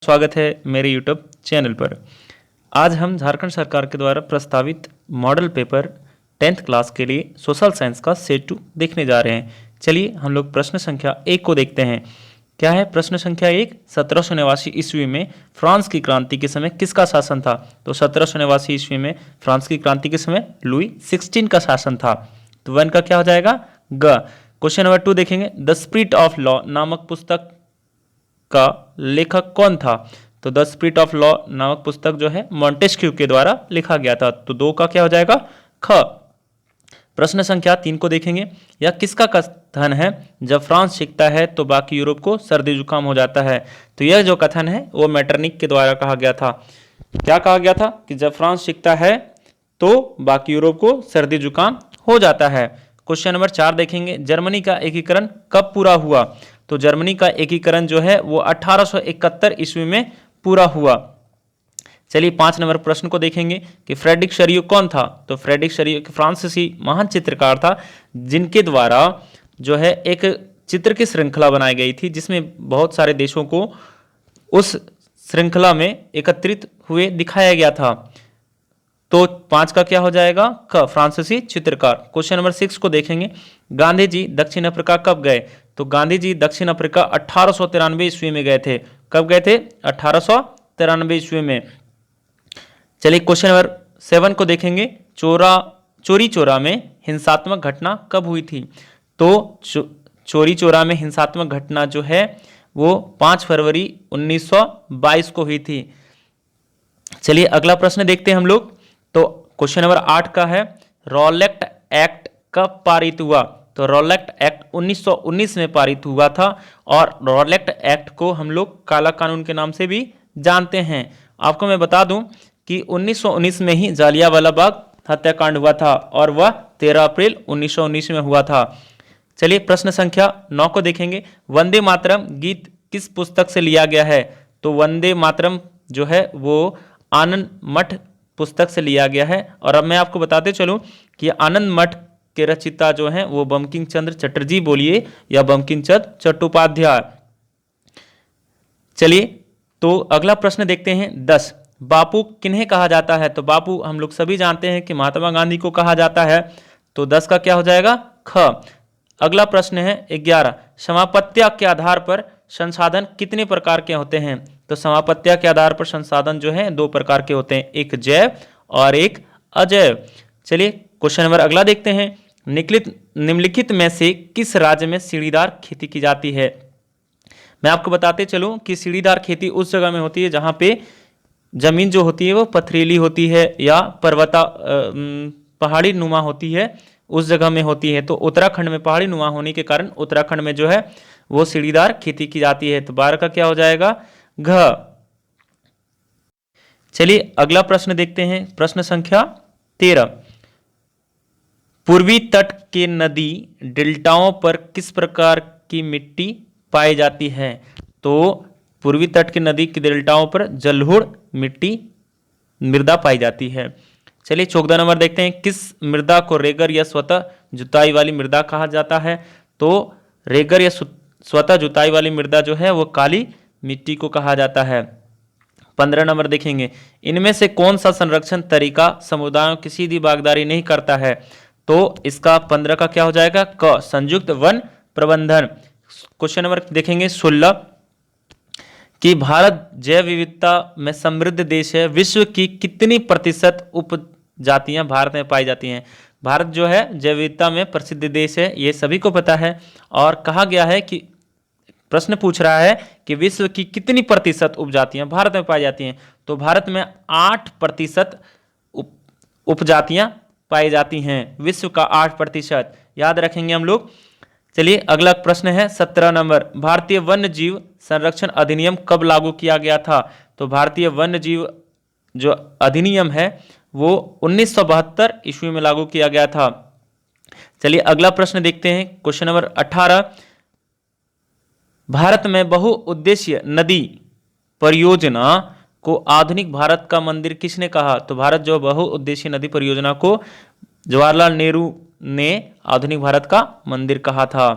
स्वागत है मेरे YouTube चैनल पर। आज हम झारखंड सरकार के द्वारा प्रस्तावित मॉडल पेपर 10th क्लास के लिए सोशल साइंस का सेट 2 देखने जा रहे हैं। चलिए हम लोग प्रश्न संख्या 1 को देखते हैं। क्या है प्रश्न संख्या 1? 1789 ईस्वी में फ्रांस की क्रांति के समय किसका शासन था? तो 1789 ईस्वी में फ्रांस की क्रांति के समय लुई 16 का शासन था। तो 1 का क्या हो जाएगा? ग। क्वेश्चन नंबर 2 देखेंगे। द स्पिरिट ऑफ लॉ नामक पुस्तक का लेखक कौन था? तो द स्पिरिट ऑफ लॉ नामक पुस्तक जो है मॉन्टेस्क्यू के द्वारा लिखा गया था। तो 2 का क्या हो जाएगा? ख। प्रश्न संख्या 3 को देखेंगे। यह किसका कथन है? जब फ्रांस सीखता है तो बाकी यूरोप को सर्दी जुकाम हो जाता है। तो यह जो कथन है वो मैटरनिक के द्वारा कहा गया था। क्या कहा गया था? कि जब फ्रांस सीखता है तो बाकी यूरोप को सर्दी जुकाम हो जाता है। क्वेश्चन नंबर 4 देखेंगे। जर्मनी का एकीकरण कब पूरा हुआ? तो जर्मनी का एकीकरण जो है वो 1871 ईस्वी में पूरा हुआ। चलिए 5 नंबर प्रश्न को देखेंगे कि फ्रेडरिक शरियो कौन था? तो फ्रेडरिक शरियो एक फ्रांसीसी महान चित्रकार था जिनके द्वारा जो है एक चित्र की श्रृंखला बनाई गई थी जिसमें बहुत सारे देशों को उस श्रृंखला में एकत्रित हुए दिखाया गया था। तो 5 का क्या हो जाएगा? क। फ्रांसीसी चित्रकार। क्वेश्चन नंबर 6 को देखेंगे। गांधी जी दक्षिण अफ्रीका कब गए? तो गांधी जी दक्षिण अफ्रीका 1893 ईस्वी में गए थे। कब गए थे? 1893 ईस्वी में। चलिए क्वेश्चन नंबर 7 को देखेंगे। चोरी चोरा में हिंसात्मक घटना कब हुई थी? तो चोरी चोरा में हिंसात्मक घटना जो है वो 5 फरवरी 1922 को हुई थी। चलिए अगला प्रश्न देखते हैं हम लोग। तो क्वेश्चन नंबर 8 का है। रॉलेट एक्ट कब पारित हुआ? तो रॉलेट एक्ट 1919 में पारित हुआ था और रॉलेट एक्ट को हम लोग काला कानून के नाम से भी जानते हैं। आपको मैं बता दूं कि 1919 में ही जालियांवाला बाग हत्याकांड हुआ था और वह 13 अप्रैल 1919 में हुआ था। चलिए प्रश्न संख्या 9 को देखेंगे। वंदे मातरम गीत किस पुस्तक से लिया गया है? तो वंदे मातरम जो है वो आनंद मठ पुस्तक से लिया गया है। और अब मैं आपको बताते चलूं कि आनंद मठ के रचिता जो हैं वो बंकिम चंद्र चटर्जी बोलिए या बंकिम चंद्र चट्टोपाध्याय। चलिए तो अगला प्रश्न देखते हैं 10। बापू किन्हें कहा जाता है? तो बापू हम लोग सभी जानते हैं कि महात्मा गांधी को कहा जाता है। तो 10 का क्या हो जाएगा? ख। अगला प्रश्न है 11। समापत्तिया के आधार पर संसाधन कितने प्रकार के होते हैं? तो समापत्तिया के आधार पर संसाधन जो है 2 प्रकार के होते हैं, एक जैव और एक अजैव। चलिए क्वेश्चन नंबर अगला देखते हैं। निम्नलिखित में से किस राज्य में सीढ़ीदार खेती की जाती है? मैं आपको बताते चलूं कि सीढ़ीदार खेती उस जगह में होती है जहां पे जमीन जो होती है वो पथरीली होती है या पहाड़ी नुमा होती है, उस जगह में होती है। तो उत्तराखंड में पहाड़ी नुमा होने के कारण उत्तराखंड में जो है वो सीढ़ीदार खेती की जाती है। तो 12 का क्या हो जाएगा? घ। चलिए अगला प्रश्न देखते हैं। प्रश्न संख्या 13। पूर्वी तट के नदी डेल्टाओं पर किस प्रकार की मिट्टी पाई जाती है? तो पूर्वी तट के नदी के डेल्टाओं पर जलोढ़ मिट्टी मृदा पाई जाती है। चलिए 14 नंबर देखते हैं। किस मृदा को रेगर या स्वतः जुताई वाली मृदा कहा जाता है? तो रेगर या स्वतः जुताई वाली मृदा जो है वो काली मिट्टी को कहा जाता है। 15 नंबर देखेंगे। इनमें से कौन सा संरक्षण तरीका समुदायों की सीधी बागदारी नहीं करता है? तो इसका 15 का क्या हो जाएगा? क। संयुक्त वन प्रबंधन। क्वेश्चन नंबर देखेंगे 16 कि भारत जैव विविधता में समृद्ध देश है। विश्व की कितनी प्रतिशत उपजातियां भारत में पाई जाती हैं? भारत जो है जैव विविधता में प्रसिद्ध देश है, ये सभी को पता है। और कहा गया है कि प्रश्न पूछ रहा है कि विश्व की कितनी प्रतिशत उपजातियां भारत में पाई जाती हैं? तो भारत में 8% उपजातियां पाई जाती हैं, विश्व का 8%। याद रखेंगे हम लोग। चलिए अगला प्रश्न है 17 नंबर। भारतीय वन्य जीव संरक्षण अधिनियम कब लागू किया गया था? तो भारतीय वन्य जीव जो अधिनियम है वो 1972 ईस्वी में लागू किया गया था। चलिए अगला प्रश्न देखते हैं। Question number 18। भारत में बहुउद्देशीय नदी परियोजना को आधुनिक भारत का मंदिर किसने कहा? तो भारत जो बहुउद्देशीय नदी परियोजना को जवाहरलाल नेहरू ने आधुनिक भारत का मंदिर कहा था।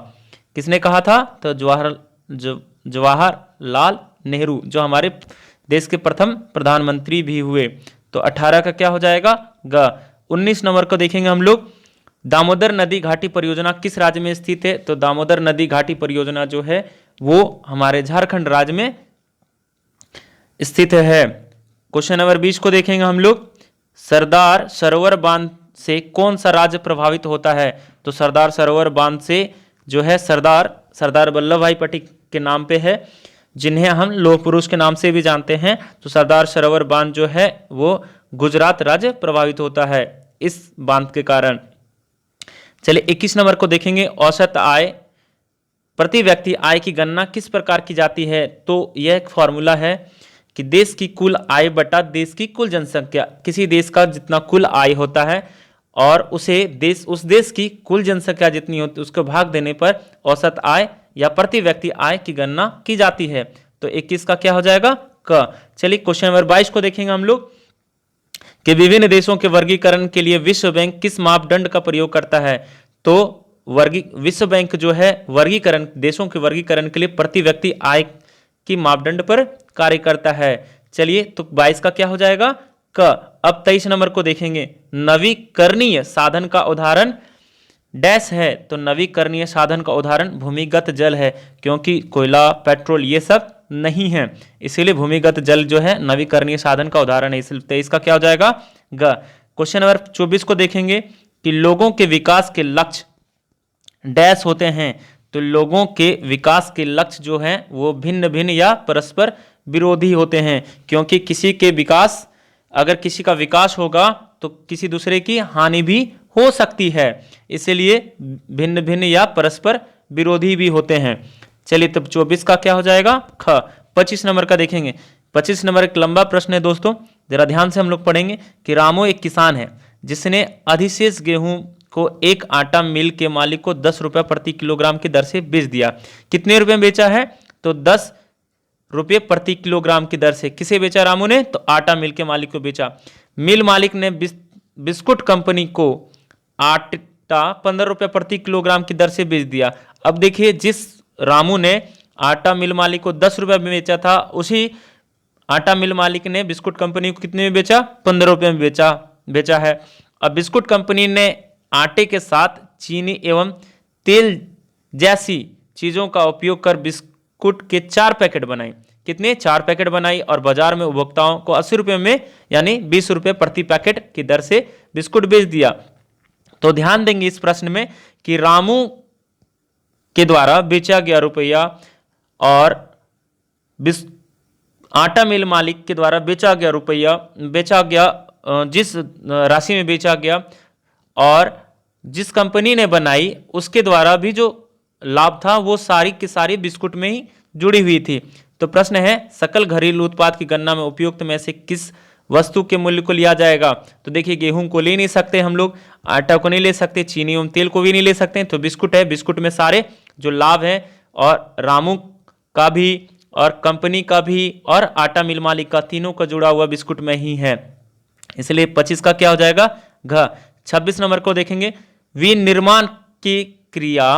किसने कहा था? तो जवाहरलाल नेहरू, जो हमारे देश के प्रथम प्रधानमंत्री भी हुए। तो 18 का क्या हो जाएगा? ग। 19 नंबर को देखेंगे हम लोग, दामोदर नदी घाटी परियोजना किस राज्य में स्थित है? तो दामोदर नदी घाटी परियोजना जो है वो हमारे झारखंड राज्य में स्थित है। क्वेश्चन नंबर 20 को देखेंगे हम लोग, सरदार सरोवर बांध से कौन सा राज्य प्रभावित होता है? तो सरदार सरोवर बांध से जो है सरदार वल्लभ भाई पटेल के नाम पे है, जिन्हें हम लौह पुरुष के नाम से भी जानते हैं। तो सरदार सरोवर बांध जो है वो गुजरात राज्य प्रभावित होता है इस बांध के कारण। चलिए 21 नंबर को देखेंगे, औसत आय प्रति व्यक्ति आय की गणना किस प्रकार की जाती है? तो यह एक फॉर्मूला है कि देश की कुल आय बटा देश की कुल जनसंख्या, किसी देश का जितना कुल आय होता है और उस देश की कुल जनसंख्या जितनी होती है उसको भाग देने पर औसत आय या प्रति व्यक्ति आय की गणना की जाती है। तो 21 का क्या हो जाएगा? क। चलिए क्वेश्चन नंबर 22 को देखेंगे हम लोग कि विभिन्न देशों के वर्गीकरण के लिए विश्व बैंक किस मापदंड का प्रयोग करता है? तो विश्व बैंक जो है वर्गीकरण, देशों के वर्गीकरण के लिए प्रति व्यक्ति आय की मापदंड पर कार्य करता है। चलिए तो 22 का क्या हो जाएगा? क। अब 23 नंबर को देखेंगे, नवीकरणीय साधन का उदाहरण डैश है? तो नवीकरणीय साधन का उदाहरण भूमिगत जल है, क्योंकि कोयला, पेट्रोल ये सब नहीं है, इसीलिए भूमिगत जल जो है नवीकरणीय साधन का उदाहरण है। इसलिए 23 का क्या हो जाएगा? ग। क्वेश्चन नंबर 24 को देखेंगे कि लोगों के विकास के लक्ष्य डैश होते हैं? तो लोगों के विकास के लक्ष्य जो हैं वो भिन्न भिन्न या परस्पर विरोधी होते हैं, क्योंकि अगर किसी का विकास होगा तो किसी दूसरे की हानि भी हो सकती है, इसलिए भिन्न भिन्न या परस्पर विरोधी भी होते हैं। चलिए तब 24 का क्या हो जाएगा? ख। 25 नंबर का देखेंगे, 25 नंबर एक लंबा प्रश्न है दोस्तों, जरा ध्यान से हम लोग पढ़ेंगे कि रामू एक किसान है जिसने अधिशेष गेहूं को एक आटा मिल के मालिक को 10 रुपये प्रति किलोग्राम की दर से बेच दिया। कितने रुपए में बेचा है? तो 10 रुपये प्रति किलोग्राम की दर से। किसे बेचा रामू ने? तो आटा मिल के मालिक को बेचा। मिल मालिक ने बिस्कुट कंपनी को आटा 15 रुपये प्रति किलोग्राम की दर से बेच दिया। अब देखिए, जिस रामू ने आटा मिल मालिक को 10 रुपये में बेचा था, उसी आटा मिल मालिक ने बिस्कुट कंपनी को कितने में बेचा? 15 रुपये में बेचा है। अब बिस्कुट कंपनी ने आटे के साथ चीनी एवं तेल जैसी चीजों का उपयोग कर बिस्कुट के 4 पैकेट बनाए। कितने? 4 पैकेट बनाई और बाजार में उपभोक्ताओं को 80 रुपये में यानी 20 रुपये प्रति पैकेट की दर से बिस्कुट बेच दिया। तो ध्यान देंगे इस प्रश्न में कि रामू के द्वारा बेचा गया रुपया और आटा मिल मालिक के द्वारा बेचा गया जिस राशि में बेचा गया और जिस कंपनी ने बनाई उसके द्वारा भी जो लाभ था वो सारी की सारी बिस्कुट में ही जुड़ी हुई थी। तो प्रश्न है, सकल घरेलू उत्पाद की गणना में उपयुक्त में से किस वस्तु के मूल्य को लिया जाएगा? तो देखिए, गेहूं को ले नहीं सकते हम लोग, आटा को नहीं ले सकते, चीनी एवं तेल को भी नहीं ले सकते, तो बिस्कुट है। बिस्कुट में सारे जो लाभ है और रामू का भी और कंपनी का भी और आटा मिल मालिक का, तीनों का जुड़ा हुआ बिस्कुट में ही है, इसलिए 25 का क्या हो जाएगा? घ। 26 नंबर को देखेंगे, विनिर्माण की क्रिया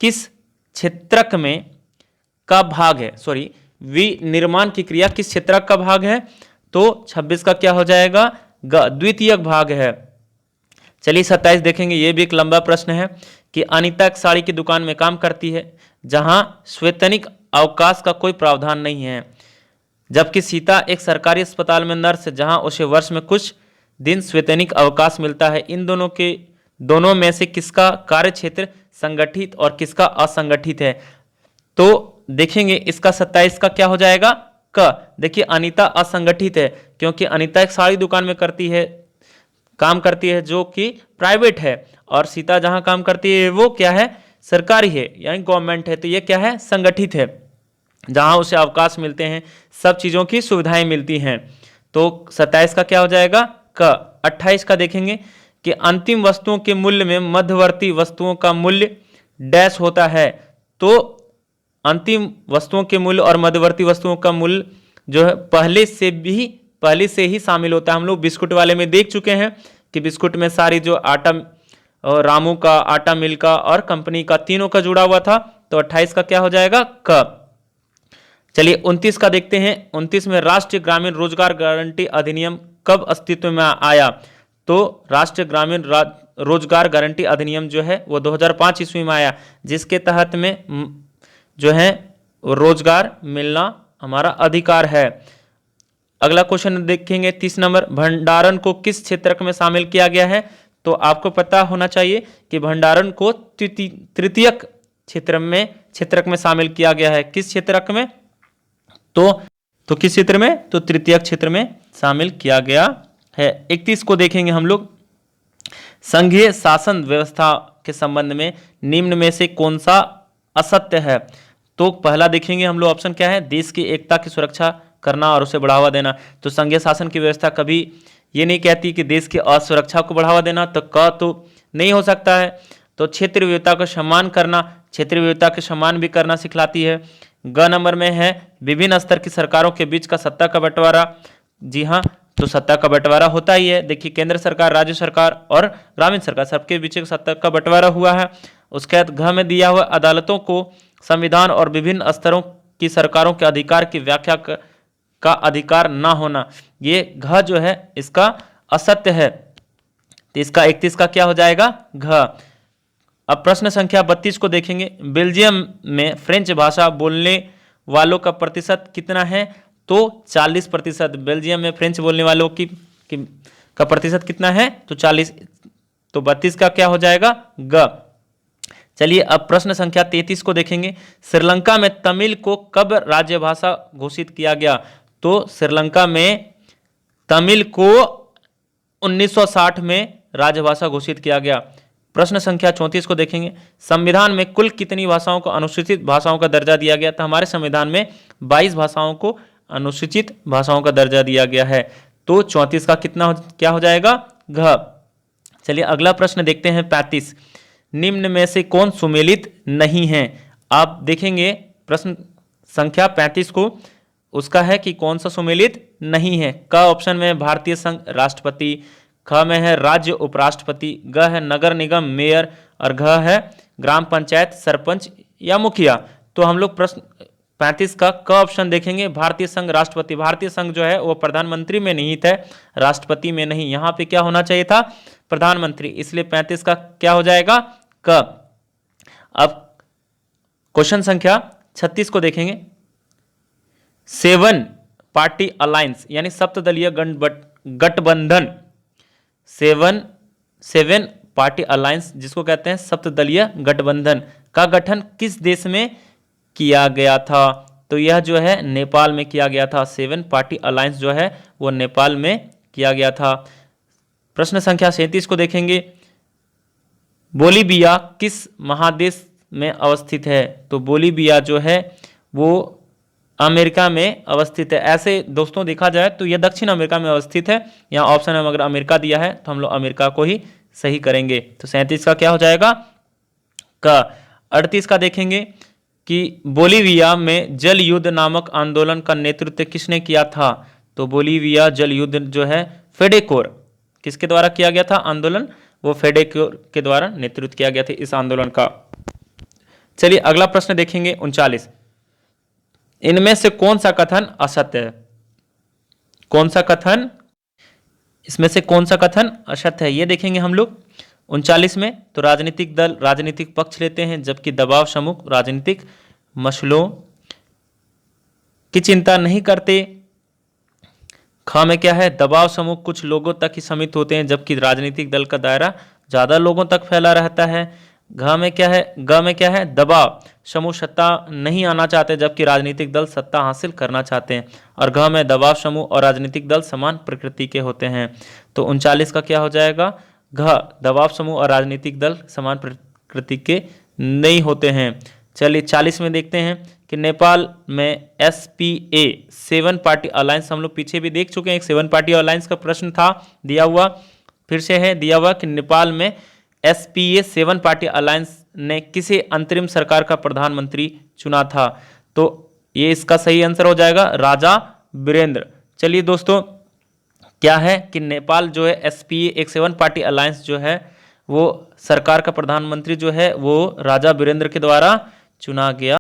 किस क्षेत्रक में का भाग है? विनिर्माण की क्रिया किस क्षेत्रक का भाग है? तो 26 का क्या हो जाएगा? ग। द्वितीयक भाग है। चलिए 27 देखेंगे, ये भी एक लंबा प्रश्न है कि अनीता एक साड़ी की दुकान में काम करती है जहां स्वैतनिक अवकाश का कोई प्रावधान नहीं है, जबकि सीता एक सरकारी अस्पताल में नर्स है जहां उसे वर्ष में कुछ दिन स्वैतनिक अवकाश मिलता है। इन दोनों में से किसका कार्य क्षेत्र संगठित और किसका असंगठित है? तो देखेंगे इसका 27 का क्या हो जाएगा? क। देखिए, अनीता असंगठित है क्योंकि अनीता एक साड़ी दुकान में काम करती है जो कि प्राइवेट है, और सीता जहां काम करती है वो क्या है? सरकारी है यानी गवर्नमेंट है। तो ये क्या है? संगठित है, जहां उसे अवकाश मिलते हैं, सब चीजों की सुविधाएं मिलती हैं। तो 27 का क्या हो जाएगा? क। 28 का देखेंगे कि अंतिम वस्तुओं के मूल्य में मध्यवर्ती वस्तुओं का मूल्य डैश होता है। तो अंतिम वस्तुओं के मूल्य और मध्यवर्ती वस्तुओं का मूल्य जो है पहले से ही शामिल होता है। हम लोग बिस्कुट वाले में देख चुके हैं कि बिस्कुट में सारी जो आटा, रामू का, आटा मिल का और कंपनी का, तीनों का जुड़ा हुआ था। तो 28 का क्या हो जाएगा? क। चलिए 29 का देखते हैं। 29 में राष्ट्रीय ग्रामीण रोजगार गारंटी अधिनियम कब अस्तित्व में आया? तो राष्ट्रीय ग्रामीण रोजगार गारंटी अधिनियम जो है वो 2005 ईस्वी में आया, जिसके तहत में जो है रोजगार मिलना हमारा अधिकार है। अगला क्वेश्चन देखेंगे 30 नंबर, भंडारण को किस क्षेत्रक में शामिल किया गया है? तो आपको पता होना चाहिए कि भंडारण को तृतीयक क्षेत्रक में शामिल किया गया है। किस क्षेत्रक में? तो किस क्षेत्र में? तो तृतीयक क्षेत्र में शामिल किया गया है। 31 को देखेंगे हम लोग, संघीय शासन व्यवस्था के संबंध में निम्न में से कौन सा असत्य है? तो पहला देखेंगे हम लोग ऑप्शन क्या है, देश की एकता की सुरक्षा करना और उसे बढ़ावा देना। तो संघीय शासन की व्यवस्था कभी ये नहीं कहती कि देश की असुरक्षा को बढ़ावा देना, तो क तो नहीं हो सकता है। तो क्षेत्रीय विविधता का सम्मान करना, क्षेत्रीय विविधता के सम्मान भी करना सिखलाती है। ग नंबर में है विभिन्न स्तर की सरकारों के बीच का सत्ता का बंटवारा। जी हाँ, तो सत्ता का बंटवारा होता ही है। देखिए केंद्र सरकार, राज्य सरकार और ग्रामीण सरकार सबके बीच सत्ता का बंटवारा हुआ है। उसके बाद घ में दिया हुआ अदालतों को संविधान और विभिन्न स्तरों की सरकारों के अधिकार की व्याख्या का अधिकार ना होना, ये घ जो है इसका असत्य है। तो इसका 31 का क्या हो जाएगा? घ। अब प्रश्न संख्या 32 को देखेंगे, बेल्जियम में फ्रेंच भाषा बोलने वालों का प्रतिशत कितना है? तो 40%। बेल्जियम में फ्रेंच बोलने वालों का प्रतिशत कितना है? तो 40। तो 32 का क्या हो जाएगा? ग। चलिए अब प्रश्न संख्या 33 को देखेंगे, श्रीलंका में तमिल को कब राज्यभाषा घोषित किया गया? तो श्रीलंका में तमिल को 1960 में राज्यभाषा घोषित किया गया। प्रश्न संख्या 34 को देखेंगे, संविधान में कुल कितनी भाषाओं को अनुसूचित भाषाओं का दर्जा दिया गया? तो हमारे संविधान में 22 भाषाओं को अनुसूचित भाषाओं का दर्जा दिया गया है। तो 34 का क्या हो जाएगा? घ। चलिए अगला प्रश्न देखते हैं 35, निम्न में से कौन सुमेलित नहीं है? आप देखेंगे प्रश्न संख्या 35 को, उसका है कि कौन सा सुमेलित नहीं है। क ऑप्शन में भारतीय संघ राष्ट्रपति, ख में है राज्य उपराष्ट्रपति, ग है नगर निगम मेयर और घ है ग्राम पंचायत सरपंच या मुखिया। तो हम लोग प्रश्न 35 का क ऑप्शन देखेंगे, भारतीय संघ राष्ट्रपति। भारतीय संघ जो है वो प्रधानमंत्री में निहित है, राष्ट्रपति में नहीं। यहाँ पे क्या होना चाहिए था? प्रधानमंत्री। इसलिए 35 का क्या हो जाएगा? क। अब क्वेश्चन संख्या 36 को देखेंगे, 7 पार्टी अलायंस यानी सप्तदलीय गठबंधन, 7 पार्टी अलायंस जिसको कहते हैं सप्तदलीय गठबंधन का गठन किस देश में किया गया था? तो यह जो है नेपाल में किया गया था। 7 पार्टी अलायंस जो है वो नेपाल में किया गया था। प्रश्न संख्या 37 को देखेंगे, बोलीविया किस महादेश में अवस्थित है? तो बोलीविया जो है वो अमेरिका में अवस्थित है। ऐसे दोस्तों देखा जाए तो यह दक्षिण अमेरिका में अवस्थित है। यहाँ ऑप्शन में अगर अमेरिका दिया है तो हम लोग अमेरिका को ही सही करेंगे। तो 37 का क्या हो जाएगा? क। 38 का देखेंगे कि बोलीविया में जल युद्ध नामक आंदोलन का नेतृत्व किसने किया था? तो बोलीविया जल युद्ध जो है फेडेकोर, किसके द्वारा किया गया था आंदोलन? वो फेडेकोर के द्वारा नेतृत्व किया गया था इस आंदोलन का। चलिए अगला प्रश्न देखेंगे 39, इनमें से कौन सा कथन असत्य है? कौन सा कथन, इसमें से कौन सा कथन असत्य है? ये देखेंगे हम लोग 39 में। तो राजनीतिक दल राजनीतिक पक्ष लेते हैं, जबकि दबाव समूह राजनीतिक मसलों की चिंता नहीं करते। ख में क्या है? दबाव समूह कुछ लोगों तक ही सीमित होते हैं, जबकि राजनीतिक दल का दायरा ज्यादा लोगों तक फैला रहता है। घ में क्या है? ग में क्या है? दबाव समूह सत्ता नहीं आना चाहते, जबकि राजनीतिक दल सत्ता हासिल करना चाहते हैं। और घ में दबाव समूह और राजनीतिक दल समान प्रकृति के होते हैं। तो 39 का क्या हो जाएगा? घ। दबाव समूह और राजनीतिक दल समान प्रकृति के नहीं होते हैं। चलिए 40 में देखते हैं कि नेपाल में SPA 7 पार्टी अलायंस, हम लोग पीछे भी देख चुके हैं, एक 7 पार्टी अलायंस का प्रश्न था दिया हुआ, फिर से है दिया हुआ कि नेपाल में SPA 7 पार्टी अलायंस ने किसे अंतरिम सरकार का प्रधानमंत्री चुना था? तो ये इसका सही आंसर हो जाएगा राजा वीरेंद्र। चलिए दोस्तों, क्या है कि नेपाल जो है SPA एक 7 पार्टी अलायंस जो है वो सरकार का प्रधानमंत्री जो है वो राजा वीरेंद्र के द्वारा चुना गया।